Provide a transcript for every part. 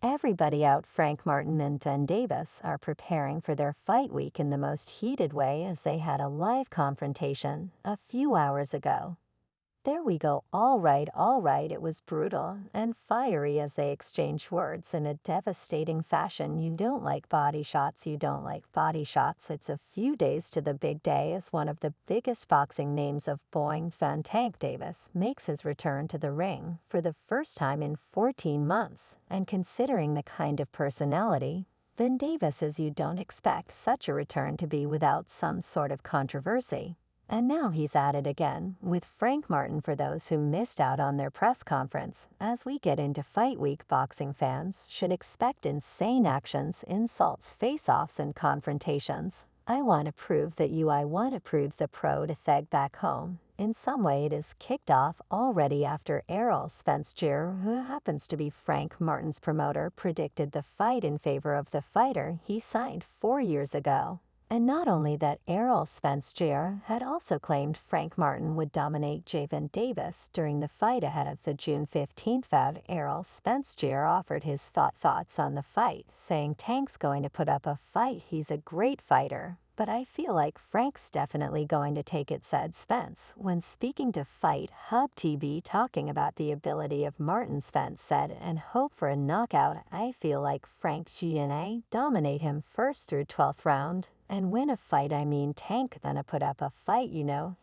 Everybody out Frank Martin and Ben Davis are preparing for their fight week in the most heated way as they had a live confrontation a few hours ago. There we go, all right, it was brutal and fiery as they exchanged words in a devastating fashion. You don't like body shots, you don't like body shots. It's a few days to the big day as one of the biggest boxing names of Boing Fan Tank Davis makes his return to the ring for the first time in 14 months. And considering the kind of personality Ben Davis is, you don't expect such a return to be without some sort of controversy. And now he's at it again with Frank Martin for those who missed out on their press conference. As we get into fight week, boxing fans should expect insane actions, insults, face-offs, and confrontations. I want to prove the pro to Theg back home. In some way it is kicked off already after Errol Spence Jr., who happens to be Frank Martin's promoter, predicted the fight in favor of the fighter he signed 4 years ago. And not only that, Errol Spence Jr. had also claimed Frank Martin would dominate Gervonta Davis during the fight ahead of the June 15th bout. Errol Spence Jr. offered his thoughts on the fight, saying Tank's going to put up a fight, he's a great fighter. But I feel like Frank's definitely going to take it, said Spence. When speaking to Fight Hub TV talking about the ability of Martin, Spence said, and hope for a knockout. I feel like Frank gonna dominate him first through 12th round and win a fight. I mean, Tank gonna put up a fight,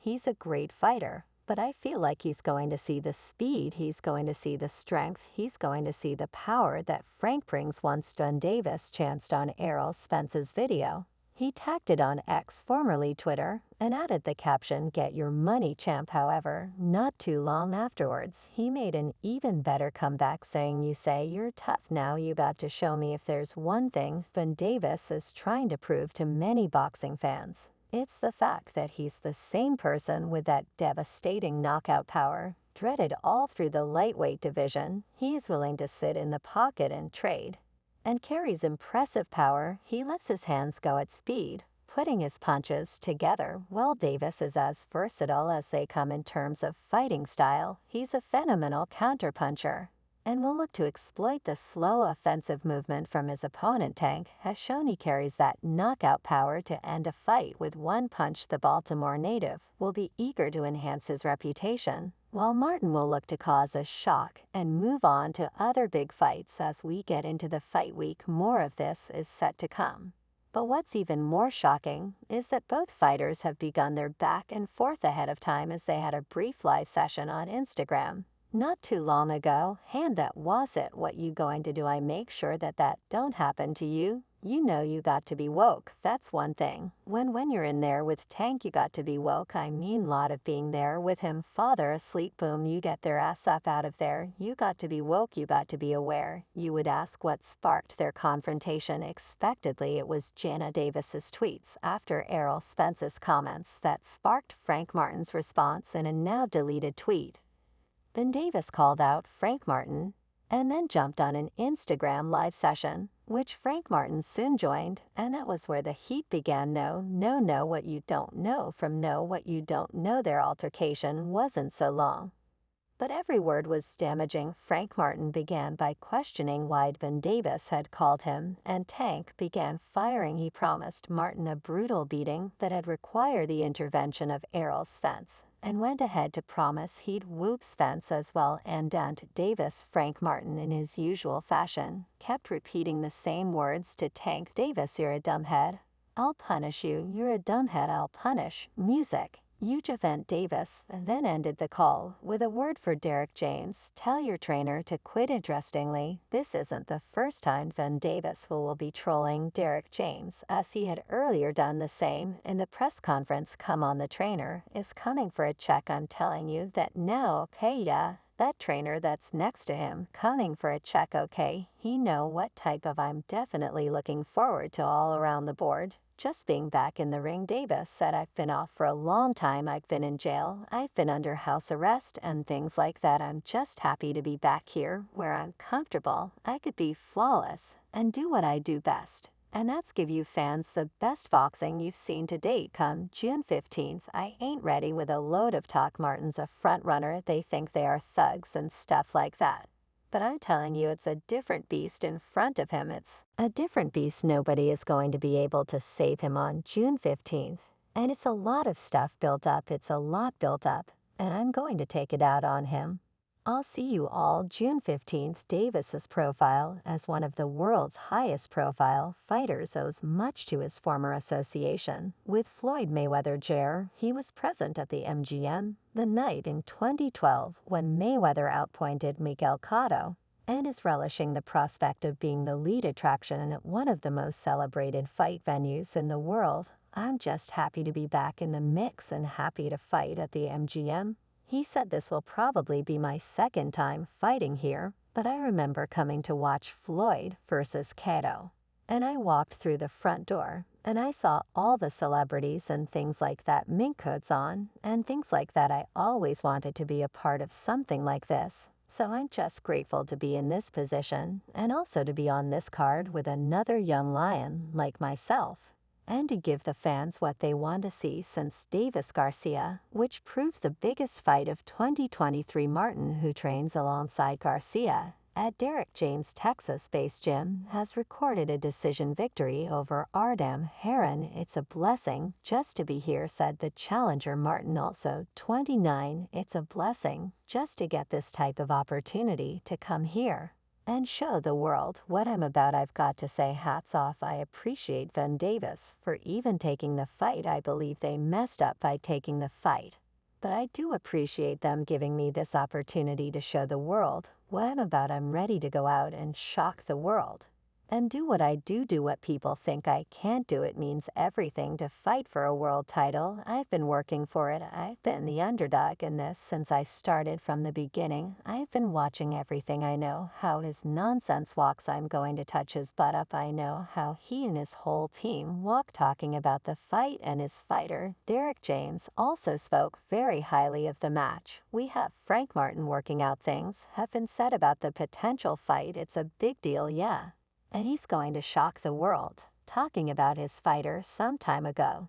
he's a great fighter. But I feel like he's going to see the speed, he's going to see the strength, he's going to see the power that Frank brings. Once done, Davis chanced on Errol Spence's video. He tagged it on X, formerly Twitter, and added the caption, "Get your money, champ." However, not too long afterwards, he made an even better comeback, saying, "You say you're tough, now you got to show me." If there's one thing Ben Davis is trying to prove to many boxing fans, it's the fact that he's the same person with that devastating knockout power, dreaded all through the lightweight division. He's willing to sit in the pocket and trade, and carries impressive power. He lets his hands go at speed, putting his punches together. Well, Davis is as versatile as they come in terms of fighting style. He's a phenomenal counterpuncher, and will look to exploit the slow offensive movement from his opponent. Tank has shown he carries that knockout power to end a fight with one punch. The Baltimore native will be eager to enhance his reputation, while Martin will look to cause a shock and move on to other big fights. As we get into the fight week, more of this is set to come. But what's even more shocking is that both fighters have begun their back and forth ahead of time, as they had a brief live session on Instagram not too long ago. And that was it. What you going to do? I make sure that don't happen to you. You got to be woke. That's one thing. When you're in there with Tank, you got to be woke. I mean, lot of being there with him. Father asleep, boom, you get their ass up out of there. You got to be woke, you got to be aware. You would ask what sparked their confrontation. Expectedly, it was Jana Davis's tweets after Errol Spence's comments that sparked Frank Martin's response in a now deleted tweet. Ben Davis called out Frank Martin and then jumped on an Instagram live session, which Frank Martin soon joined, and that was where the heat began. Know what you don't know from know what you don't know. Their altercation wasn't so long, but every word was damaging. Frank Martin began by questioning why Ben Davis had called him, and Tank began firing. He promised Martin a brutal beating that had required the intervention of Errol Spence, and went ahead to promise he'd whoop Spence as well. And Davis, Frank Martin, in his usual fashion, kept repeating the same words to Tank. Davis, "You're a dumbhead. I'll punish you. You're a dumbhead. I'll punish." Music. Gervonta Davis then ended the call with a word for Derek James. "Tell your trainer to quit." Interestingly, this isn't the first time Ben Davis will be trolling Derek James, as he had earlier done the same in the press conference. "Come on, the trainer is coming for a check. I'm telling you that now, okay? Yeah, that trainer that's next to him coming for a check, okay? He know what type of. I'm definitely looking forward to all around the board just being back in the ring." Davis said, "I've been off for a long time. I've been in jail. I've been under house arrest and things like that. I'm just happy to be back here where I'm comfortable. I could be flawless and do what I do best, and that's give you fans the best boxing you've seen to date come June 15th. I ain't ready with a load of talk." Martin's a front runner. They think they are thugs and stuff like that. But I'm telling you, it's a different beast in front of him. It's a different beast. Nobody is going to be able to save him on June 15th. And it's a lot of stuff built up. It's a lot built up. And I'm going to take it out on him. I'll see you all June 15th. Davis's profile as one of the world's highest profile fighters owes much to his former association with Floyd Mayweather Jr. He was present at the MGM the night in 2012 when Mayweather outpointed Miguel Cotto and is relishing the prospect of being the lead attraction at one of the most celebrated fight venues in the world. I'm just happy to be back in the mix and happy to fight at the MGM. He said this will probably be my second time fighting here, but I remember coming to watch Floyd versus Cotto. And I walked through the front door, and I saw all the celebrities and things like that, mink coats on, and things like that. I always wanted to be a part of something like this. So I'm just grateful to be in this position, and also to be on this card with another young lion like myself, and to give the fans what they want to see since Davis Garcia, which proved the biggest fight of 2023. Martin, who trains alongside Garcia at Derek James' Texas-based gym, has recorded a decision victory over Ardam Heron. It's a blessing just to be here, said the challenger. Martin, also 29, it's a blessing just to get this type of opportunity to come here and show the world what I'm about. I've got to say hats off. I appreciate Van Davis for even taking the fight. I believe they messed up by taking the fight, but I do appreciate them giving me this opportunity to show the world what I'm about. I'm ready to go out and shock the world and do what I do what people think I can't do. It means everything to fight for a world title. I've been working for it. I've been the underdog in this since I started from the beginning. I've been watching everything. I know how his nonsense walks. I'm going to touch his butt up. I know how he and his whole team walk, talking about the fight, and his fighter, Derek James, also spoke very highly of the match. We have Frank Martin working out. Things have been said about the potential fight. It's a big deal, yeah. And he's going to shock the world, talking about his fighter some time ago.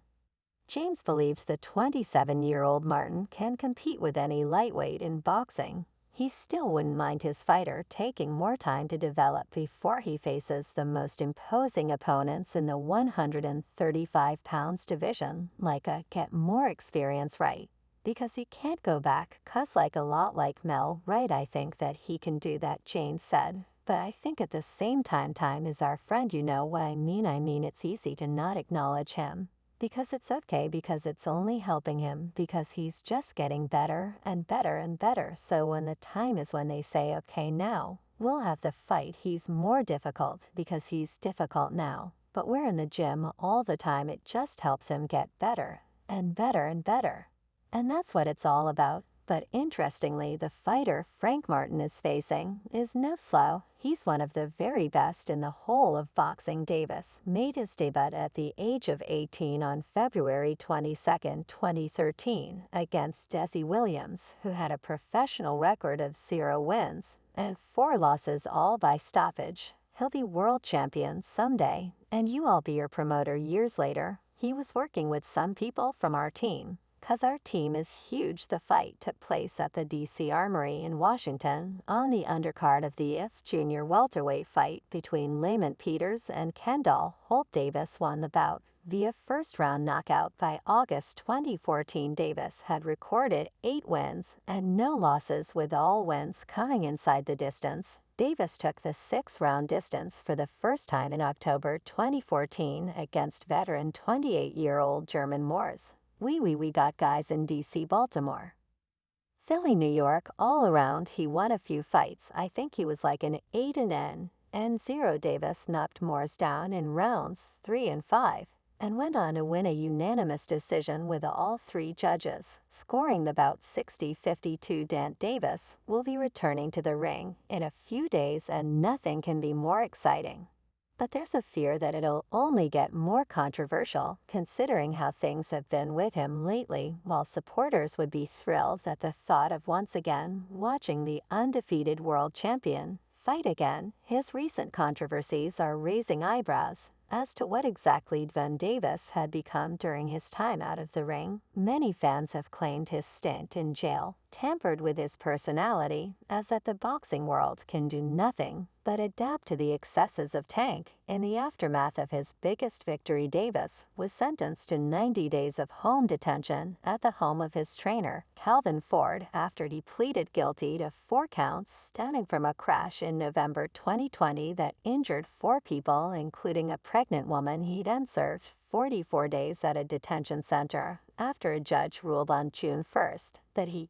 James believes the 27-year-old Martin can compete with any lightweight in boxing. He still wouldn't mind his fighter taking more time to develop before he faces the most imposing opponents in the 135 pounds division, like a get more experience, right? Because he can't go back, 'cause like a lot like Mel, right? I think that he can do that, James said. But I think at the same time is our friend. You know what I mean? I mean, it's easy to not acknowledge him, because it's okay, because it's only helping him, because he's just getting better and better and better. So when the time is when they say, okay, now we'll have the fight, he's more difficult because he's difficult now. But we're in the gym all the time. It just helps him get better and better and better. And that's what it's all about. But interestingly, the fighter Frank Martin is facing is no slow. He's one of the very best in the whole of boxing. Davis made his debut at the age of 18 on February 22, 2013, against Desi Williams, who had a professional record of 0 wins and 4 losses, all by stoppage. He'll be world champion someday, and you all be your promoter years later. He was working with some people from our team, 'cause our team is huge. The fight took place at the DC Armory in Washington on the undercard of the IF Junior welterweight fight between Lamont Peters and Kendall Holt. Davis won the bout via first-round knockout by August 2014. Davis had recorded 8 wins and no losses, with all wins coming inside the distance. Davis took the 6-round distance for the first time in October 2014 against veteran 28-year-old German Moors. We got guys in DC, Baltimore, Philly, New York, all around. He won a few fights. I think he was like an 8-0. Davis knocked Moores down in rounds 3 and 5 and went on to win a unanimous decision with all 3 judges, scoring the bout 60-52. Dan Davis will be returning to the ring in a few days, and nothing can be more exciting. But there's a fear that it'll only get more controversial, considering how things have been with him lately. While supporters would be thrilled at the thought of once again watching the undefeated world champion fight again, his recent controversies are raising eyebrows as to what exactly Van Davis had become during his time out of the ring. Many fans have claimed his stint in jail tampered with his personality, as that the boxing world can do nothing but adapt to the excesses of Tank. In the aftermath of his biggest victory, Davis was sentenced to 90 days of home detention at the home of his trainer, Calvin Ford, after he pleaded guilty to 4 counts stemming from a crash in November 2020 that injured 4 people, including a pregnant woman. He then served 44 days at a detention center after a judge ruled on June 1st that he